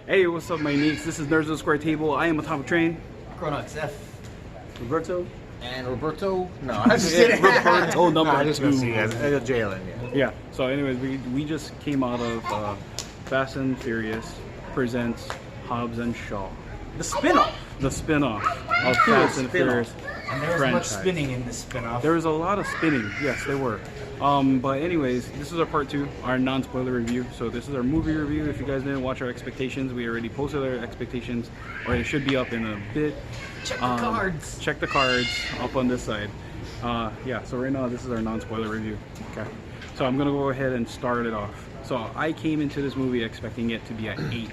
Hey, what's up, my Neekz? This is Nerds on the Square Table. I am Atomic Train. Chronox F. Roberto. And Roberto. No, I just kidding. Roberto number I just 2. see you guys. Jalen, yeah. Yeah. So, anyways, we just came out of Fast and Furious presents Hobbs and Shaw. The spin-off. The spin-off of Fast and Furious. And there was franchise. much spinning in this spin-off. There was a lot of spinning. Yes, there were. But anyways, this is our part 2, our non-spoiler review. So this is our movie review. If you guys didn't watch our expectations, we already posted our expectations, or it should be up in a bit. Check the cards. Check the cards up on this side. Yeah, so right now this is our non-spoiler review. Okay. So I'm gonna go ahead and start it off. So I came into this movie expecting it to be at 8,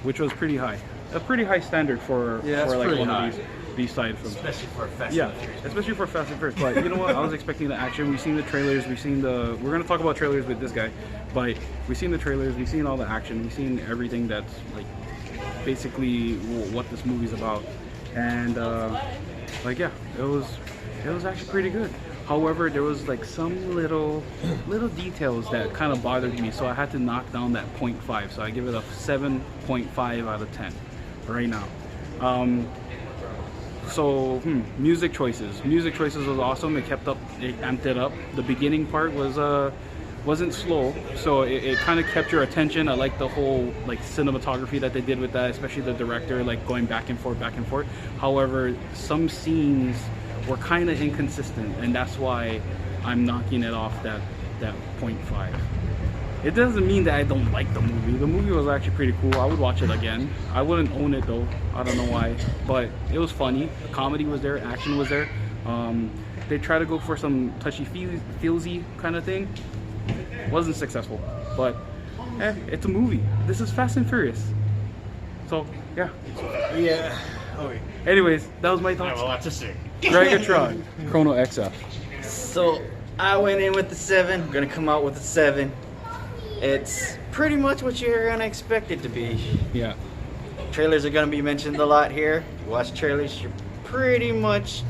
which was pretty high. A pretty high standard for like one of these side films. Especially for Fast and Furious. Especially for Fast and Furious. But you know what? I was expecting the action. We've seen the trailers. We've seen the. We're gonna talk about trailers with this guy, but we've seen the trailers. We've seen all the action. We've seen everything that's like basically what this movie's about. And like yeah, it was actually pretty good. However, there was like some little details that kind of bothered me, so I had to knock down that 0.5. So I give it a 7.5 out of 10 right now. So music choices. Music choices was awesome. It amped it up. The beginning part wasn't slow, so it kind of kept your attention. I like the whole like cinematography that they did with that, especially the director like going back and forth. However, some scenes were kind of inconsistent, and that's why I'm knocking it off that 0.5. It doesn't mean that I don't like the movie. The movie was actually pretty cool. I would watch it again. I wouldn't own it though. I don't know why, but it was funny. The comedy was there. Action was there. They tried to go for some touchy-feelsy kind of thing. Wasn't successful, but it's a movie. This is Fast and Furious. So yeah. Yeah. Okay. Anyways, that was my thoughts. I have a lot to say. Dragatron, Chrono XF. So I went in with the 7. I'm gonna come out with a 7. It's pretty much what you're gonna expect it to be. Yeah. Trailers are gonna be mentioned a lot here. You watch trailers, you're pretty much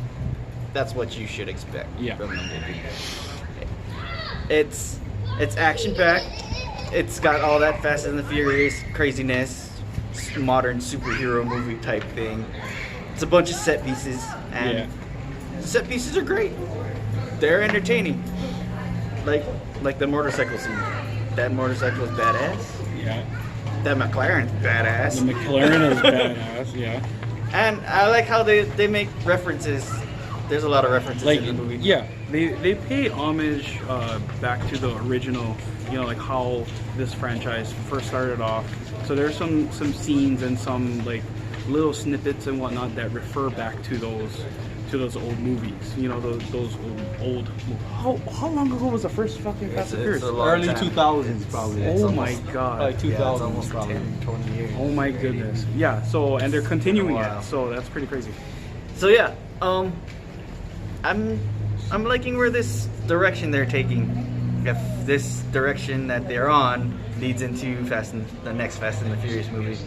that's what you should expect from the movie. It's action packed. It's got all that Fast and the Furious craziness, modern superhero movie type thing. It's a bunch of set pieces, and the set pieces are great. They're entertaining. Like the motorcycle scene. That motorcycle is badass. Yeah. That McLaren's badass. The McLaren is badass. Yeah. And I like how they make references. There's a lot of references in the movie. Yeah, they pay homage back to the original, you know, like how this franchise first started off. So there's some scenes and some like little snippets and whatnot that refer back to those old movies. You know, those old. How long ago was the first fucking Fast and Furious? Early 2000s probably. Oh my god. Like 2000s almost probably. 10, 20 years. Oh my goodness. Yeah. So and they're continuing Wow. it. So that's pretty crazy. So yeah, I'm liking where this direction they're taking. If this direction that they're on leads into the next Fast and the Furious movie.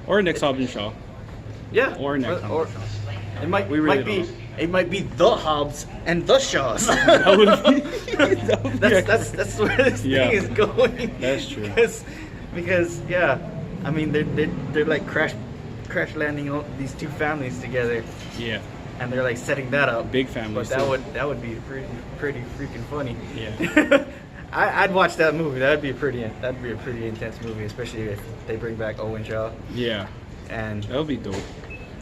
Or next Hobbs and Shaw. Yeah. Or next Hobbs and Shaw. It might really it might be the Hobbs and the Shaws. That would be that's where this thing is going. That's true. Because yeah, I mean they're like crash landing all these two families together. Yeah. And they're like setting that up. Big families. But that would be pretty freaking funny. Yeah. I'd watch that movie. That'd be a pretty intense movie, especially if they bring back Owen Shaw. Yeah. And that would be dope.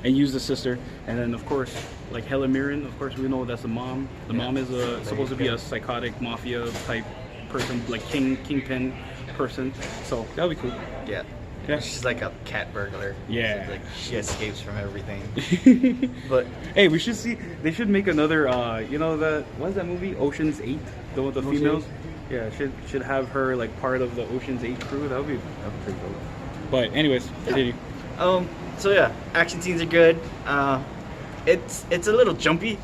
And use the sister, and then of course, like Helen Mirren. Of course, we know that's the mom. The mom is supposed to be a psychotic mafia type person, like kingpin person. So that would be cool. Yeah. Yeah. She's like a cat burglar. Yeah. So, like she escapes from everything. But hey, we should see. They should make another. You know that what's that movie? Ocean's 8. The with the females. Yeah. Should have her like part of the Ocean's 8 crew. That would be pretty cool. But anyways, continue. So yeah, action scenes are good. It's a little jumpy.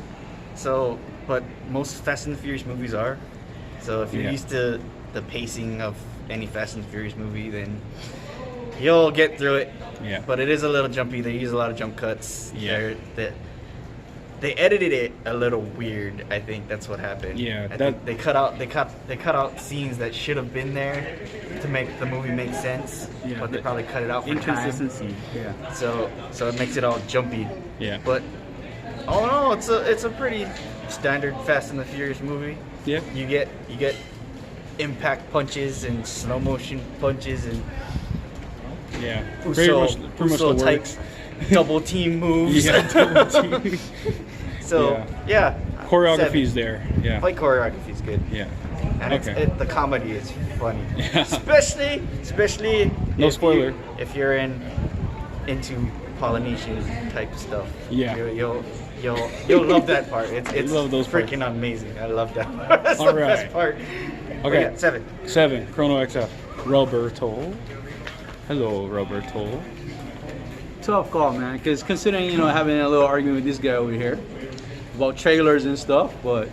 So, but most Fast and the Furious movies are. So if you're used to the pacing of any Fast and the Furious movie, then you'll get through it. Yeah. But it is a little jumpy. They use a lot of jump cuts. Yeah. They edited it a little weird. I think that's what happened. Yeah, I think they cut out scenes that should have been there to make the movie make sense. Yeah, but they probably cut it out for time. inconsistency. Yeah. So it makes it all jumpy. Yeah. But all in all, it's a pretty standard Fast and the Furious movie. Yeah. You get impact punches and slow motion punches and Yeah. Uso pretty much the type works. double team moves. Yeah. Double team. So yeah. Choreography's 7. there. Yeah. Fight choreography is good. Yeah. And Okay. the comedy is funny. Yeah. Especially No spoiler. if you're into Polynesian type stuff. Yeah. You'll love that part. It's love those parts. freaking amazing. I love that part. That's the All right. best part. Okay. Yeah, 7. 7. Chrono XF. Roberto. Hello, Roberto. Tough call, man. Because considering, having a little argument with this guy over here about trailers and stuff, but,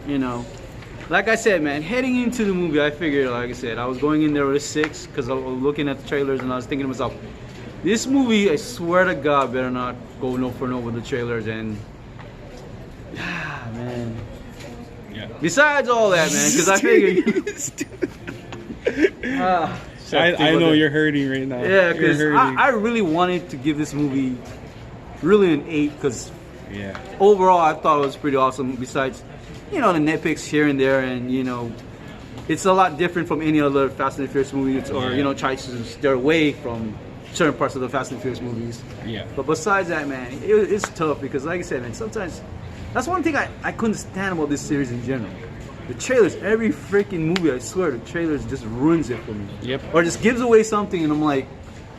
like I said, man, heading into the movie, I figured, like I said, I was going in there with a 6 because I was looking at the trailers and I was thinking to myself, this movie, I swear to God, better not go no for no with the trailers. And, man. Yeah. Besides all that, man, because I figured. I know you're hurting right now. Yeah, You're because hurting. I really wanted to give this movie really an 8 because Yeah. overall I thought it was pretty awesome. Besides, the nitpicks here and there, and it's a lot different from any other Fast and the Furious movies, or tries to steer away from certain parts of the Fast and the Furious movies. Yeah. But besides that, man, it's tough because, like I said, man, sometimes that's one thing I couldn't stand about this series in general. The trailers, every freaking movie, I swear, the trailers just ruins it for me. Yep. Or just gives away something, and I'm like,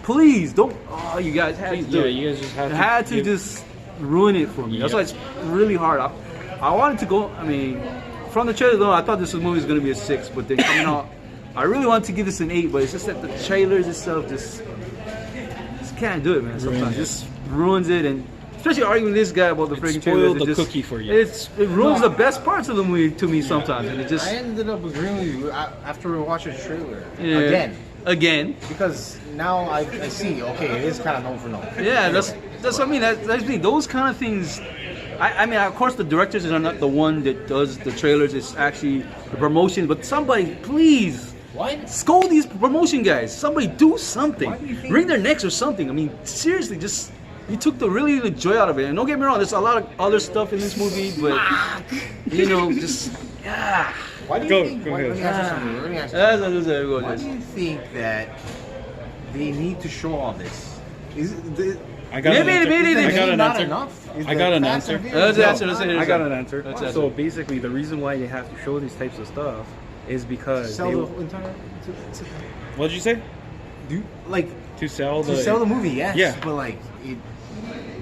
please don't. Oh, you guys had to do it. you guys just have had to to just ruin it for me. That's why it's really hard. I wanted to go. I mean, from the trailer though, I thought this movie was gonna be a 6, but then coming out, I really wanted to give this an 8. But it's just that the trailers itself just can't do it, man. Sometimes just ruins it, and especially arguing with this guy about the freaking trailers. Spoiled the cookie for you. It ruins the best parts of the movie to me sometimes, and it just I ended up agreeing with you after we watched the trailer yeah. Again. because now I see. Okay, it is kind of known for no. Yeah, that's what I mean. That's me. Those kind of things. I mean, of course, the directors are not the one that does the trailers. It's actually the promotion. But somebody, please, scold these promotion guys. Somebody do something. Wring their necks or something. I mean, seriously, just you took the joy out of it. And don't get me wrong, there's a lot of other stuff in this movie, but just yeah. Why do you Go think? ahead. Let me ask you something. Let me ask you something. Why do you think that they need to show all this? Is it I got Maybe- an answer. maybe- I got maybe an not answer. enough? Is I the got an Fast and answer. Furious Let's not answer. enough? I got an answer. Let's answer. So basically, the reason why you have to show these types of stuff is because Sell they, the entire. what'd you say? Like To sell the to sell the movie, yes. Yeah. But like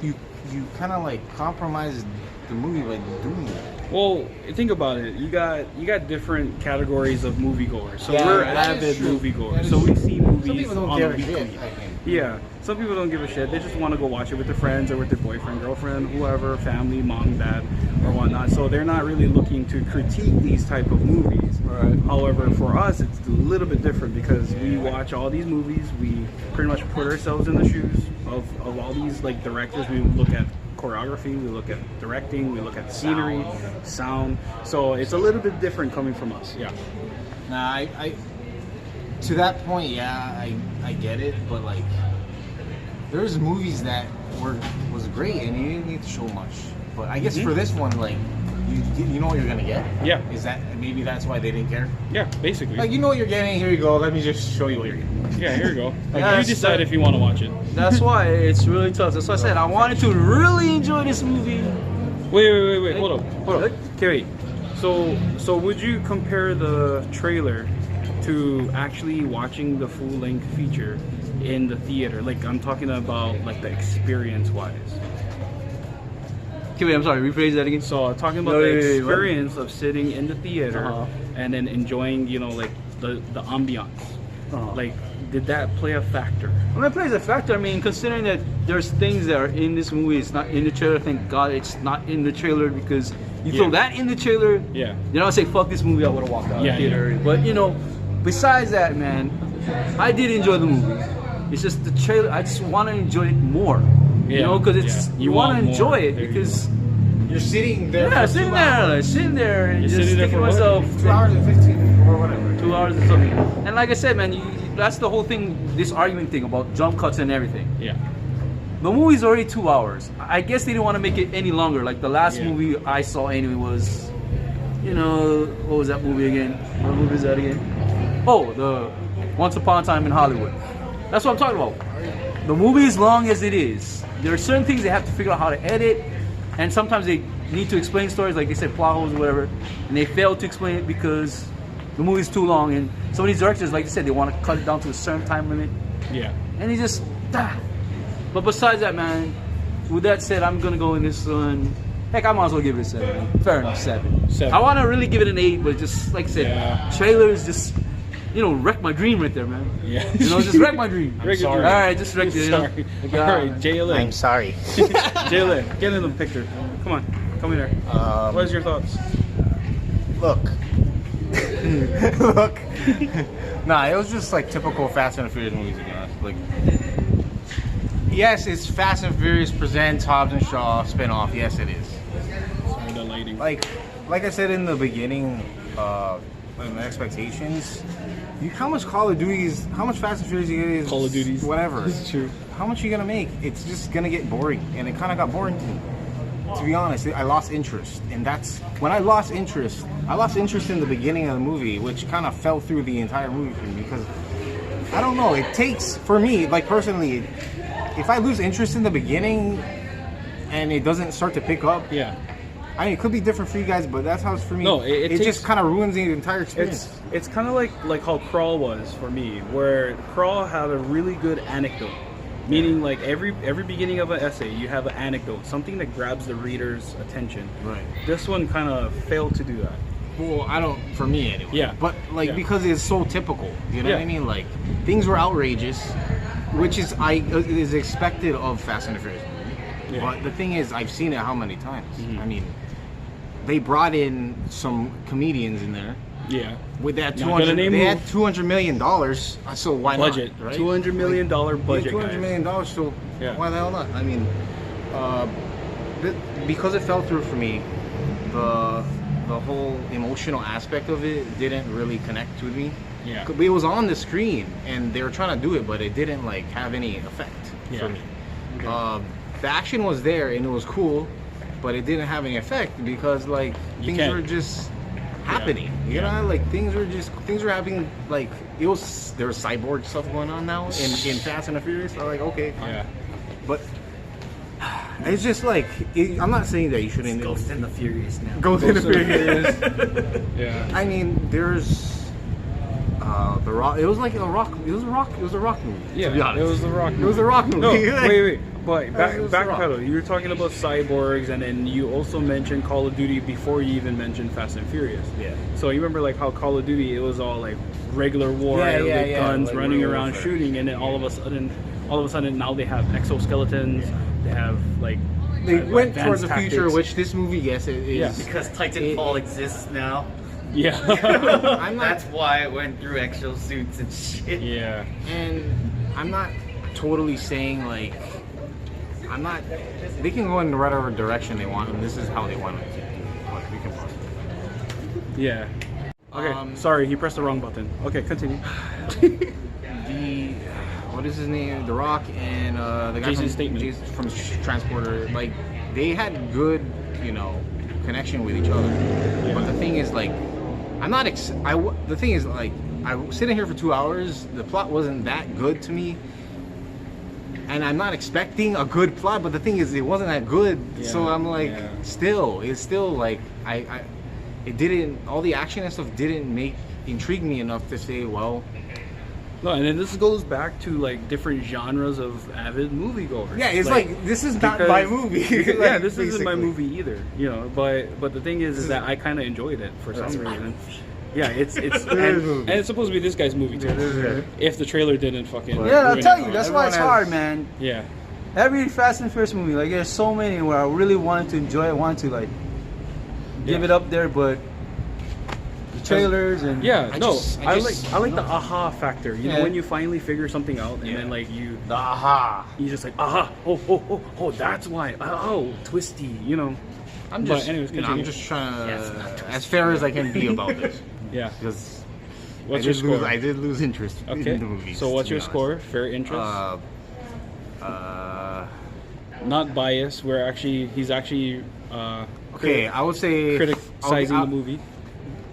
you kind of like compromise the movie by doing that. Well, think about it. You got different categories of moviegoers. So Yeah, we're that is avid true. moviegoers. That is So we true. see Some movies people don't on give the a shit. weekly. I think. Yeah, some people don't give a shit. They just want to go watch it with their friends or with their boyfriend, girlfriend, whoever, family, mom, dad, or whatnot. So they're not really looking to critique these type of movies. Right. However, for us, it's a little bit different because we watch all these movies. We pretty much put ourselves in the shoes of all these like directors. We look at choreography, we look at directing, we look at scenery, sound. So it's a little bit different coming from us. Yeah. Nah, I to that point, yeah, I get it, but like there's movies that was great and you didn't need to show much. But I guess for this one, like you know what you're gonna get. Yeah. Is that maybe that's why they didn't care? Yeah, basically. Like you know what you're getting. Here you go. Let me just show you what you're getting. Yeah, here you go. Like, Yeah, you decide if you want to watch it. That's why it's really tough. That's why I said I wanted to really enjoy this movie. Wait. Hold up. Okay, wait. So would you compare the trailer to actually watching the full-length feature in the theater? Like I'm talking about like the experience-wise. Okay, wait, I'm sorry. Rephrase that again. So talking about No, the wait, what? experience of sitting in the theater and then enjoying, like the ambiance. Like, did that play a factor? When it plays a factor, I mean, considering that there's things that are in this movie, it's not in the trailer. Thank God it's not in the trailer because you throw that in the trailer. Yeah. You know, I say fuck this movie, I would have walked out of the Yeah, theater. But besides that, man, I did enjoy the movie. It's just the trailer. I just want to enjoy it more. Yeah, Because it's yeah. you want to more. enjoy it There you because You're sitting there. Yeah, for sitting 2 there, hours. sitting there, and You're just sitting there thinking to for what? myself, 2 hours and 15 or whatever. 2 hours and something. And like I said, man, that's the whole thing, this argument thing about jump cuts and everything. Yeah. The movie's already 2 hours. I guess they didn't want to make it any longer. Like the last Yeah. movie I saw anyway was, you know, what was that movie again? What movie is that again? Oh, the Once Upon a Time in Hollywood. That's what I'm talking about. The movie is long as it is. There are certain things they have to figure out how to edit, and sometimes they need to explain stories, like they said, plot holes or whatever, and they fail to explain it because the movie's too long. And some of these directors, like you said, they want to cut it down to a certain time limit, Yeah. and they just. But besides that, man, with that said, I'm gonna go in this one. Heck, I might as well give it a 7. Man. Fair enough, 7. 7. I want to really give it an 8, but just like I said, Yeah. trailers just, you know, wreck my dream right there, man. Yeah. You know, just wreck my dream. Wreck your sorry. dream. All right, just wreck it. You know? Sorry. Like, All right, Jalen. I'm sorry. Jalen, get in the picture. Come on. Come in there. What is your thoughts? Look. Look. Nah, it was just like typical Fast and Furious movies, to be honest. Like, yes, it's Fast and Furious presents Hobbs and Shaw spinoff. Yes, it is. Sorry, the lighting. Like I said in the beginning, in the expectations, how much Call of Duties, how much Fast and Furious is, Call of Duties. whatever. It's true. How much are you gonna make? It's just gonna get boring, and it kind of got boring to me. To be honest, I lost interest, and that's when I lost interest. I lost interest in the beginning of the movie, which kind of fell through the entire movie for me because I don't know. It takes for me, like personally, if I lose interest in the beginning and it doesn't start to pick up, Yeah. I mean, it could be different for you guys, but that's how it's for me. No, it just takes- kind of ruins the entire experience. It's kind of like how Crawl was for me, where Crawl had a really good anecdote. Meaning, like every beginning of an essay, you have an anecdote, something that grabs the reader's attention. Right. This one kind of failed to do that. Well, I don't, for me anyway. Yeah. But like Yeah. because it's so typical, you know Yeah. what I mean? Like things were outrageous, which is expected of Fast and the Furious. Yeah. But the thing is, I've seen it how many times? Mhm. I mean, they brought in some comedians in there Yeah. with that Not gonna name They who. had $200 million, so why Budget. not? Right? $200 million budget, $200 guys. million, so Yeah. why the hell not? I mean, because it fell through for me, the whole emotional aspect of it didn't really connect with me. Yeah. It was on the screen and they were trying to do it, but it didn't like have any effect Yeah. for me. Okay. The action was there and it was cool, but it didn't have any effect because like You things can't- were just happening. You Yeah. know, like things were happening. Like there was cyborg stuff going on now in Fast and the Furious. So like okay, fine. Yeah. But it's just like I'm not saying that you shouldn't Ghost in the Furious now. Ghost in the Ghost in the Furious. Yeah. I mean, there's the Rock. It was like a rock. It was a rock. It was a rock movie. Yeah, to be honest. it was the Rock It was a rock movie. No, Like, wait. But it was The Rock. backpedal. You were talking about cyborgs, and then you also mentioned Call of Duty before you even mentioned Fast and Furious. Yeah. So you remember like how Call of Duty, it was all like regular war Yeah, with yeah, guns, like running real around warfare. shooting, and then all of a sudden now they have exoskeletons. They have like They went advanced towards the future, tactics. which this movie, yes, it is. Yeah. Because Titanfall exists now. Yeah. I'm not, That's why it went through exosuits and shit. Yeah. and I'm not totally saying like I'm not. They can go in whatever direction they want, and this is how they want it to. But we can pause. Yeah. Okay. Sorry, he pressed the wrong button. Okay, continue. The what is his name? The Rock and the guy Jason Statham. from Transporter. Like they had good, connection with each other. Yeah. But the thing is, like, I'm not. The thing is, like, I was sitting here for 2 hours. The plot wasn't that good to me, and I'm not expecting a good plot. But the thing is, it wasn't that good. Yeah. So I'm like, Yeah. it's still like it didn't. All the action and stuff didn't intrigue me enough to say, well. No, and then this goes back to like different genres of avid moviegoers. Yeah, it's like this is not my movie. Yeah, Like, this isn't my basically. movie either. But the thing is that I kind of enjoyed it for some reason. Yeah, it's and it's supposed to be this guy's movie too. If the trailer didn't fucking Yeah, I'll ruin tell it you, for that's us. why it's Everyone hard, has- man. Yeah, Every Fast and Furious movie, like there's so many where I really wanted to enjoy it, wanted to like give Yeah. it up there, but the trailers and yeah. I No, just- I like the aha factor. You know, Yeah. when you finally figure something out, and Yeah. then like you Aha. just like aha, oh, that's why. Oh, twisty. You know. I'm But just, anyways, I'm continue. just trying to, as fair as I can be about this, Yeah. because What's your score? I did lose interest Okay. in the movies. So what's to be your honest. score? Fair interest. Not biased. He's actually Okay, I would say criticizing I'll- the movie.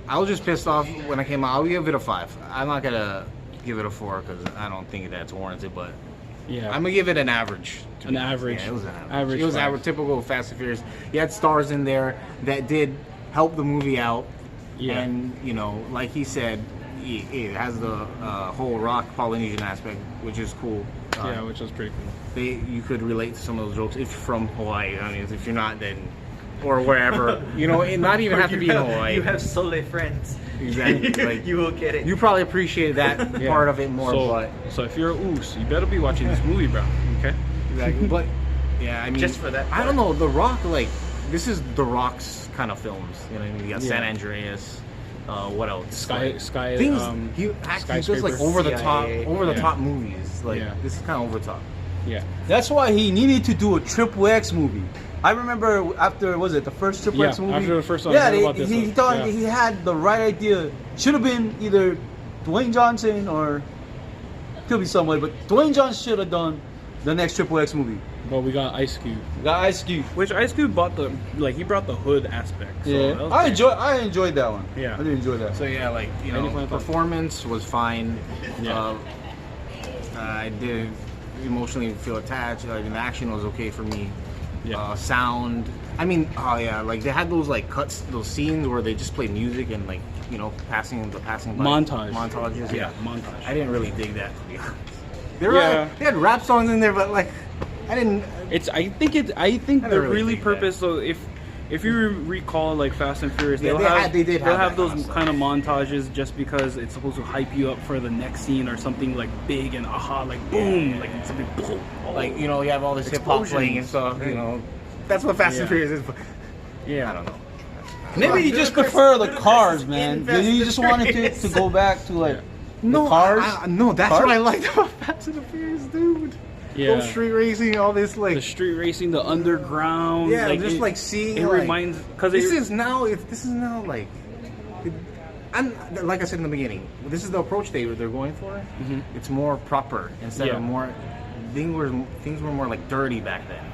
I was just pissed off when I came out. I'll give it a 5. I'm not gonna give it a 4 because I don't think that's warranted. But Yeah. I'm gonna give it an average. to An be honest. average. Yeah, it was an average. Average It was 5. average, typical Fast and Furious. You had stars in there that did help the movie out. Yeah. And like he said, it has the whole rock Polynesian aspect, which is cool. Yeah, which was pretty cool. You could relate to some of those jokes if you're from Hawaii. I mean, if you're not, then or wherever. It not even have to be in Hawaii. You have Sole friends. Exactly. Like, you will get it. you probably appreciated that Yeah. part of it more, but So if you're a oos, you better be watching this movie, bro. Okay. exactly. But yeah, I mean, Just for that I part. don't know. The Rock, like, this is The Rock's kind of films. You know what I mean? You got San Yeah. Andreas. What else? Sky. Things he actually does like Skyscraper. over the top, Yeah. movies. Like Yeah. this is kind of over the top. Yeah. That's why he needed to do a Triple X movie. I remember after, was it the first Triple X Yeah, movie? after the first one, Yeah, I heard about this he one. thought Yeah. he had the right idea. Should have been either Dwayne Johnson or could be somebody, but Dwayne Johnson should have done the next Triple X movie. But we got Ice Cube, We got Ice Cube. which Ice Cube brought he brought the hood aspect. So that was I enjoyed that one. Yeah. I did enjoy that. So yeah, like Any final thoughts? performance was fine. Yeah. I did emotionally feel attached. Like, the action was okay for me. Yeah. Sound. I mean, oh yeah, like they had those like cuts, those scenes where they just played music and like passing by. Montages. Yeah, montage. I didn't really dig that, to be honest. Yeah. They had rap songs in there, but like I didn't. I think the don't really really think purpose. So if you recall like Fast and Furious, Yeah, they did they'll have have that those kind of stuff. kind of montages just because it's supposed to hype you up for the next scene or something like big and like boom, like something boom. Like you have all this hip hop playing and stuff. That's what Fast and Yeah. Furious is. But Yeah, I don't know. Maybe you just prefer the cars, man. Fast You and just wanted Furious. to go back to like No, the cars. no, that's Cars? what I liked about Fast and the Furious, dude. Yeah. Those street racing, all this like. the street racing, the underground. Yeah, just like seeing. It like, reminds because This is now like. And like I said in the beginning, this is the approach they're going for. Mm-hmm. It's more proper instead Yeah. of more. Things were more like dirty back then.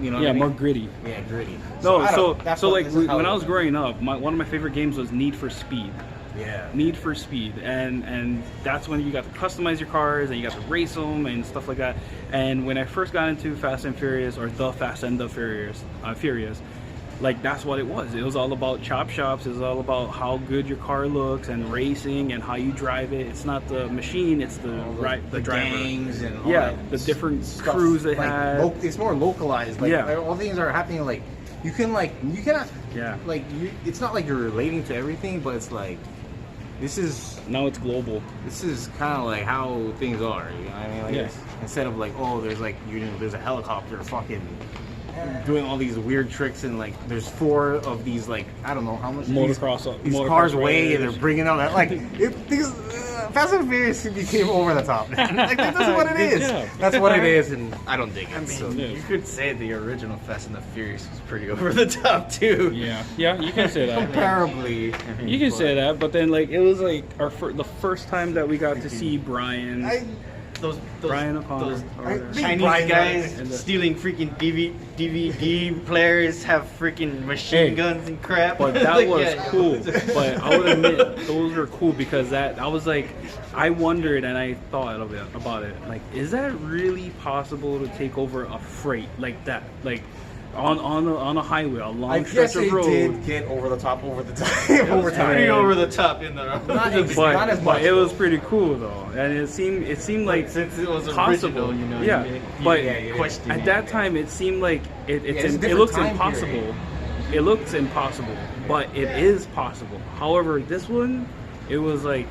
You know. What yeah I mean? more gritty. Yeah, gritty. No, I so don't- that's so what- like this is how when it I was was. growing up, one of my favorite games was Need for Speed. Yeah. Need for Speed, and that's when you got to customize your cars and you got to race them and stuff like that. And when I first got into Fast and Furious, or the Fast and the Furious, like that's what it was. It was all about chop shops. It was all about how good your car looks and racing and how you drive it. It's not the machine; it's the driver. gangs and all Yeah, that the different stuff. crews they Like, had. it's more localized. Like, Yeah. all things are happening. Like you cannot. Yeah. Like it's not like you're relating to everything, but it's like this is Now it's global. kind of like how things are. You know what I mean? Like Yeah. instead of like there's like there's a helicopter fucking doing all these weird tricks and like there's 4 of these like I don't know how much these Motocross cars weigh and riders. they're bringing out that like Fast and Furious became over the top. Like that's what it Good is. job. That's what it is, and I don't dig it. I mean, so. Yeah. you could say the original Fast and the Furious was pretty over the top too. Yeah, you can say that. Comparably, You can say that, but then like it was like the first time that we got to see Brian. Those Brian O'Connor. those I think Chinese Brian guys and the- stealing freaking DVD players, have freaking machine Hey, guns and crap. But that Like, was yeah. cool. But I would admit those were cool because I was like, I wondered and I thought about it. Like, is that really possible to take over a freight like that? Like on a highway, a long I stretch guess of they road. did get over the top over time. Pretty time. over the top in the Not as But much. it was pretty cool though, and it seemed like since it was possible. original, Yeah, you but question at it. that time it seemed like it's a it different looks time impossible. period. It looks impossible, but it is possible. However, this one, it was like,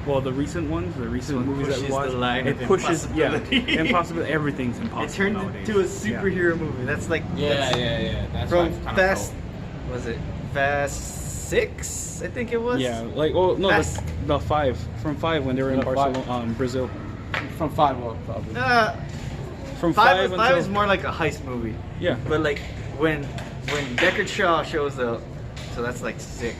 well, the recent movies that we pushes watched, the line it of pushes, impossibility. impossible. Everything's impossible. It turned nowadays. into a superhero movie. That's like yeah. That's from what I kinda Fast. felt. Was it Fast 6? I think it was. Yeah, like no, Fast- the 5 from 5 when they were in From Barcelona, Brazil. from 5 probably. From Five until is more like a heist movie. yeah. But like when when Deckard Shaw shows up, so that's like 6,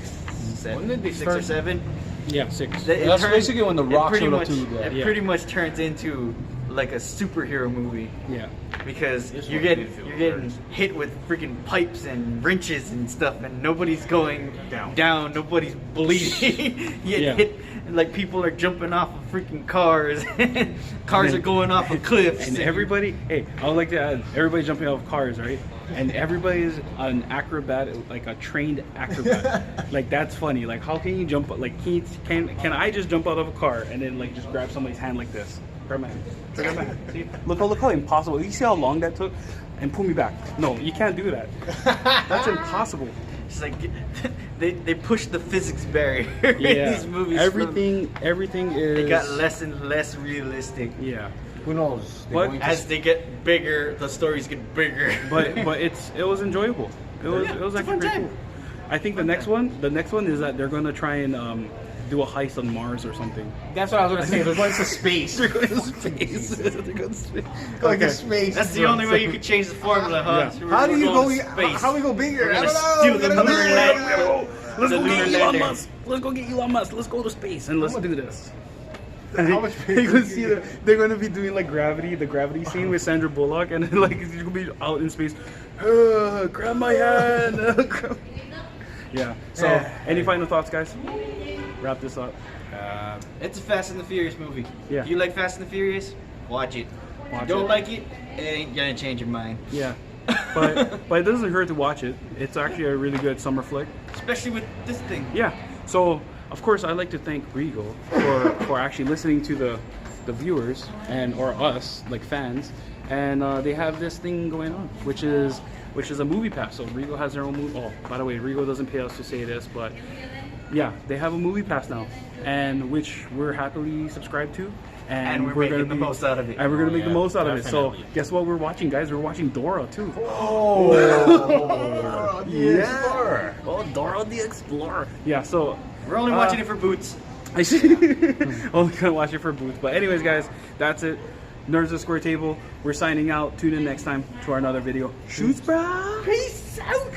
7, When did they 6 start? or 7. Yeah, 6. That's basically when The Rock pretty showed up much, too, yeah. It pretty much turns into like a superhero movie Yeah. because This you're one getting did feel you're getting first. hit with freaking pipes and wrenches and stuff, and nobody's going Down. nobody's bleeding. You get Yeah. hit, like people are jumping off of freaking cars. Cars are going off of cliffs. And everybody, hey, I would like to add, everybody jumping off cars, right? And everybody's an acrobat, like a trained acrobat. Like that's funny. Like how can you jump? Like can I just jump out of a car and then like just grab somebody's hand like this? Grab my hand. Grab my hand. See? Look how impossible. You see how long that took? And pull me back. No, you can't do that. That's impossible. It's like they push the physics barrier in Yeah. these movies. Everything is. They got less and less realistic. Yeah. Who knows? But As they get bigger, the stories get bigger. but it was enjoyable. It was it's a actually fun pretty time. cool. I think the next one is that they're gonna try and do a heist on Mars or something. That's what I was gonna say. They're going to space. They're going to space. They're going to space. Going Okay. to space. That's the only way you can change the formula, huh? Yeah. So How do we're you going go? to space. How do we go bigger? We're I gonna don't know. steal We the gotta go lunar bigger. lander. Let's The go get lunar Elon lander. Musk. Let's go get Elon Musk. Let's go to space and let's do this. How much bigger You can is see it? they're going to be doing like the gravity scene with Sandra Bullock, and then, like she's going to be out in space. Grab my hand. Yeah. So, any final thoughts, guys? Wrap this up. It's a Fast and the Furious movie. Yeah. If you like Fast and the Furious, watch it. Watch If you don't it. like it, it ain't gonna change your mind. Yeah. But it doesn't hurt to watch it. It's actually a really good summer flick. Especially with this thing. Yeah. So of course I'd like to thank Regal for actually listening to the viewers or us like fans, and they have this thing going on, which is a movie pass. So Regal has their own movie. Oh, by the way, Regal doesn't pay us to say this, but yeah, they have a movie pass now, and which we're happily subscribed to. And we're making the most out of it. And we're gonna Oh, make the yeah, most out of it. definitely. So guess what we're watching, guys? We're watching Dora too. Oh, Yeah. Oh, Dora the Explorer. Yeah. So We're only watching it for Boots. I see. Only gonna watch it for Booth. But anyways, guys, that's it. Nerds of Square Table. We're signing out. Tune in next time to our another video. Shoots, bro. Peace out.